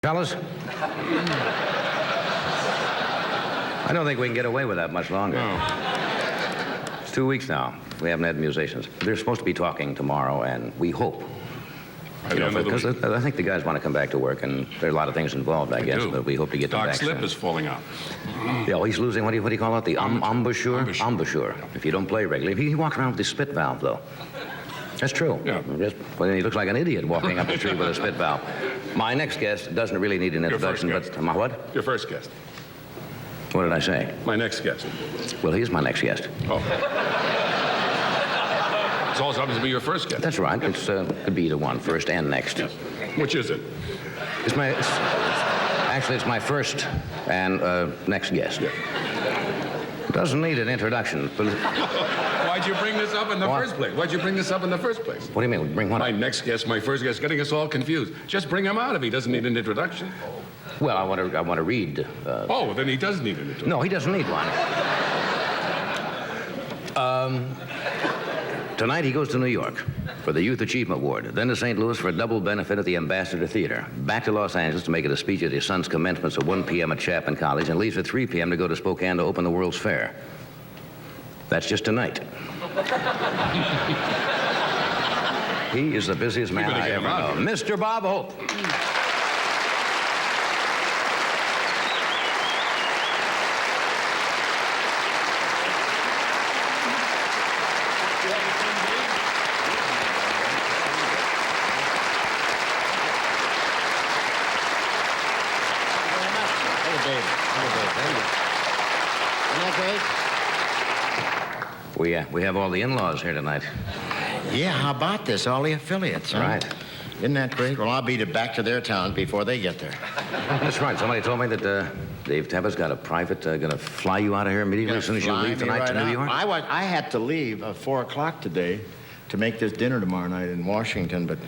Fellas? I don't think we can get away with that much longer. No. It's 2 weeks now. We haven't had musicians. They're supposed to be talking tomorrow, and we hope. Because I think the guys want to come back to work, and there are a lot of things involved, I guess, but we hope to get them back Doc's lip soon. is falling out. Yeah, well, he's losing, what do you call it? The embouchure? Embouchure. If you don't play regularly. He walks around with his spit valve, though. That's true. Yeah. Well, he looks like an idiot walking up the street with a spit valve. My next guest doesn't really need an introduction, first guest. but... My what? Your first guest. What did I say? My next guest. Well, he's my next guest. Oh. It also happens to be your first guest. That's right. It's could be either one, first and next. Yes. Which is it? Actually, it's my first and next guest. Yeah. Doesn't need an introduction. But Why'd you bring this up in the first place? Why'd you bring this up in the first place? what do you mean? Bring one My up? next guest, my first guest, getting us all confused. Just bring him out if he doesn't need an introduction. Well, I want to read. Oh, then he does need an introduction. No, he doesn't need one. Tonight he goes to New York for the Youth Achievement Award, then to St. Louis for a double benefit at the Ambassador Theater, back to Los Angeles to make it a speech at his son's commencements at 1 p.m. at Chapman College, and leaves at 3 p.m. to go to Spokane to open the World's Fair. That's just tonight. He is the busiest man I ever know. Mr. Bob Hope. We have all the in-laws here tonight. Yeah, how about this? All the affiliates, huh? Right. Isn't that great? Well, I'll beat it back to their town before they get there. That's right. Somebody told me that Dave Tebbett's got a private, going to fly you out of here immediately as soon as you leave tonight to New York. I had to leave at 4 o'clock today to make this dinner tomorrow night in Washington, but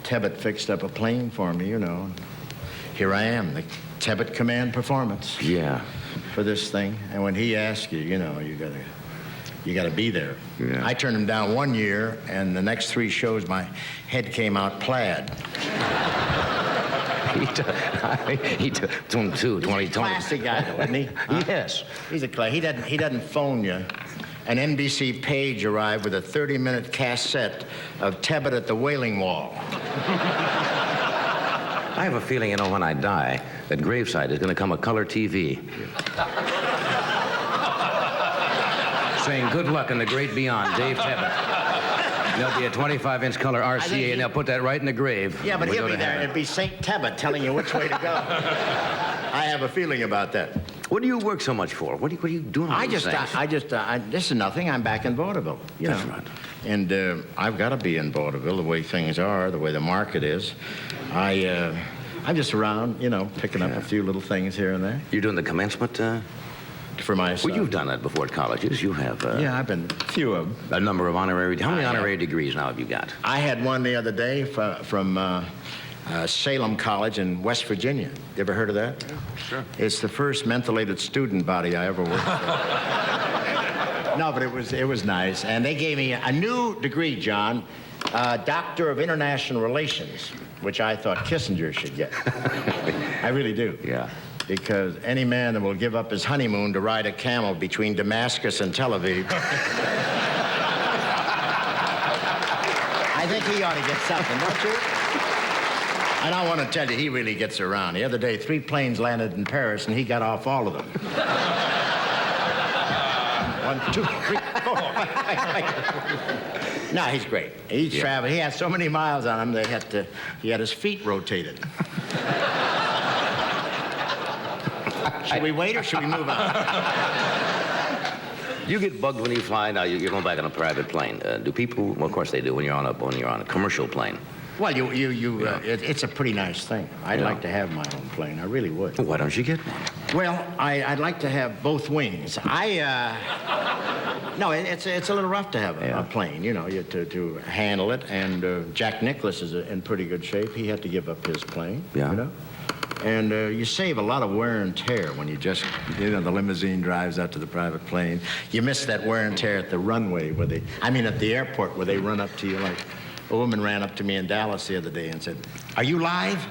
Tebbett fixed up a plane for me, you know. Here I am, the Tebbett Command Performance. Yeah. For this thing. And when he asks you, you know, you gotta be there. Yeah. I turned him down 1 year, and the next 3 shows, my head came out plaid. He took him too, 2020. Classy guy, though, isn't he? Huh? Yes. He's a class. He doesn't phone you. An NBC page arrived with a 30-minute cassette of Tebbett at the Wailing Wall. I have a feeling, you know, when I die, that graveside is going to come a color TV. Saying good luck in the great beyond, Dave Tebbett. There'll be a 25-inch color RCA, and they'll put that right in the grave. Yeah, but when we he'll go be to there. heaven. It'll be St. Tebbett telling you which way to go. I have a feeling about that. What do you work so much for? What are you doing? This is nothing. I'm back in vaudeville. You That's know. right. And I've got to be in vaudeville the way things are, the way the market is. I'm just around, you know, picking up a few little things here and there. You're doing the commencement? For my son. Well, you've done that before at colleges. You have Yeah, I've been a few of them. a number of honorary... How many I have. honorary degrees now have you got? I had one the other day from Salem College in West Virginia. You ever heard of that? Yeah, sure. It's the first mentholated student body I ever worked for. No, but it was nice. And they gave me a new degree, John, Doctor of International Relations, which I thought Kissinger should get. I really do. Yeah. Because any man that will give up his honeymoon to ride a camel between Damascus and Tel Aviv, I think he ought to get something, don't you? And I want to tell you, he really gets around. The other day, 3 planes landed in Paris, and he got off all of them. 1, 2, 3, 4. No, he's great. He's traveled. He had so many miles on him, he had his feet rotated. Should we wait or should we move on? You get bugged when you fly. Now you're going back on a private plane. Do people? Well, of course they do. When you're on a commercial plane. Well, it's a pretty nice thing. I'd like to have my own plane. I really would. Well, why don't you get one? Well, I'd like to have both wings. No, it's a little rough to have a plane, you know, to handle it. And Jack Nicklaus is in pretty good shape. He had to give up his plane, you know. And you save a lot of wear and tear when you just, you know, the limousine drives out to the private plane. You miss that wear and tear at the runway at the airport where they run up to you like, a woman ran up to me in Dallas the other day and said, "Are you live?"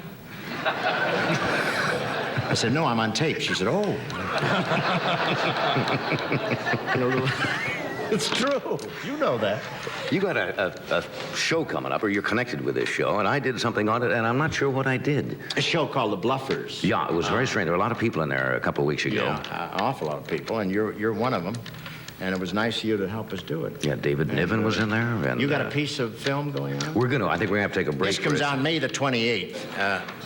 I said, no, I'm on tape. She said, oh. It's true. You know that. You got a show coming up, or you're connected with this show, and I did something on it, and I'm not sure what I did. A show called The Bluffers. Yeah, it was very strange. There were a lot of people in there a couple of weeks ago. Yeah, an awful lot of people, and you're one of them. And it was nice of you to help us do it. Yeah, David Niven was in there. And, you got a piece of film going on? We're going to. I think we're going to have to take a break. This comes out May the 28th,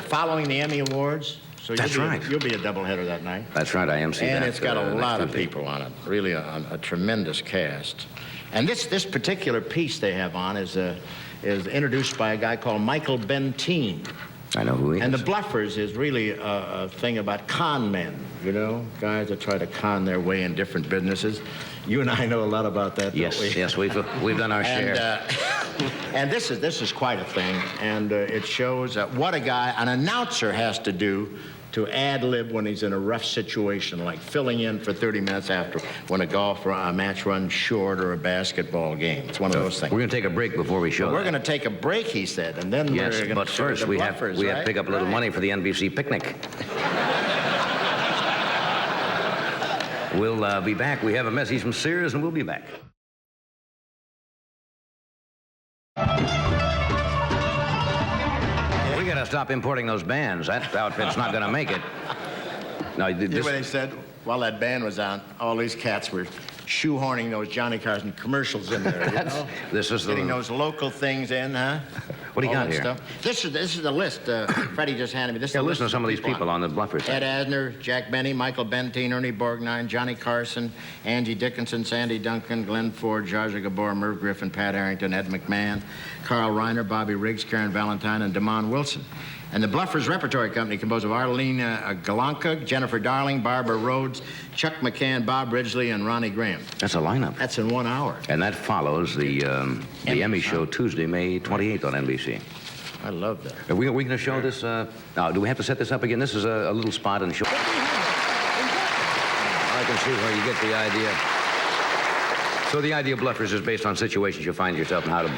following the Emmy Awards. So That's right. You'll be a doubleheader that night. That's right, I am seeing that. And it's got a lot of Tuesday. people on it. Really a tremendous cast. And this particular piece they have on is introduced by a guy called Michael Benteen. I know who he is. And The Bluffers is really a thing about con men, you know, guys that try to con their way in different businesses. You and I know a lot about that, Yes, don't we? yes, we've done our share. And this is quite a thing, and it shows what an announcer has to do to ad-lib when he's in a rough situation, like filling in for 30 minutes after when a match runs short or a basketball game. It's one of those things. We're going to take a break before we show We're that. going to take a break, he said, and then Yes, we're going but to show first the we Bluffers, have to pick up a little money for the NBC picnic. We'll be back. We have a message from Sears, and we'll be back. We got to stop importing those bands. That outfit's not going to make it. No, You know what they said? While that band was on, all these cats were shoehorning those Johnny Carson commercials in there, you know? This is Getting those local things in, huh? What do you All got that here? Stuff. This is the list Freddie just handed me. This is Yeah, the listen to list some of these people on the Bluffers. Ed Asner, Jack Benny, Michael Benteen, Ernie Borgnine, Johnny Carson, Angie Dickinson, Sandy Duncan, Glenn Ford, Zsa Gabor, Merv Griffin, Pat Harrington, Ed McMahon, Carl Reiner, Bobby Riggs, Karen Valentine, and Damon Wilson. And the Bluffers Repertory Company, composed of Arlene Galanka, Jennifer Darling, Barbara Rhodes, Chuck McCann, Bob Ridgely, and Ronnie Graham. That's a lineup. That's in 1 hour. And that follows the Emmy show Tuesday, May 28th on NBC. I love that. Are we going to show this? Now, do we have to set this up again? This is a little spot in the show. I can see where you get the idea. So the idea of Bluffers is based on situations you find yourself and how to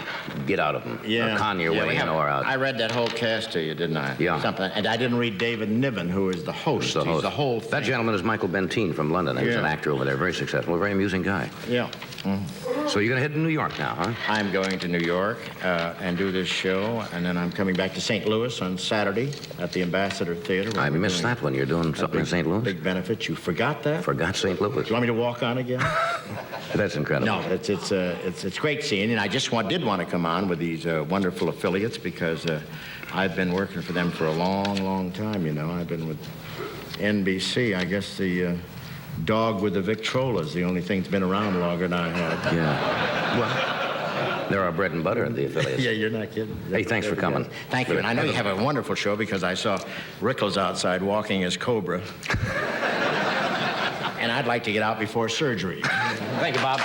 get out of them. Yeah. Or con your way in or out. I read that whole cast to you, didn't I? Yeah. Something. And I didn't read David Niven, who is the host. The He's host. the whole thing. That gentleman is Michael Benteen from London. He was Yeah. an actor over there, very successful, a very amusing guy. Yeah. So you're going to head to New York now, huh? I'm going to New York and do this show, and then I'm coming back to St. Louis on Saturday at the Ambassador Theater. I missed that one. You're doing something in St. Louis? Big benefit. You forgot that? Forgot St. Louis. Do you want me to walk on again? That's incredible. No, it's great seeing, and I just did want to come on with these wonderful affiliates because I've been working for them for a long, long time. You know, I've been with NBC. I guess the dog with the Victrola is the only thing that's been around longer than I have. Yeah. Well, they're our bread and butter at the affiliates. Yeah, you're not kidding. Hey, thanks for coming. Thank you, and I know you have a wonderful show because I saw Rickles outside walking his Cobra. And I'd like to get out before surgery. Thank you, Bob.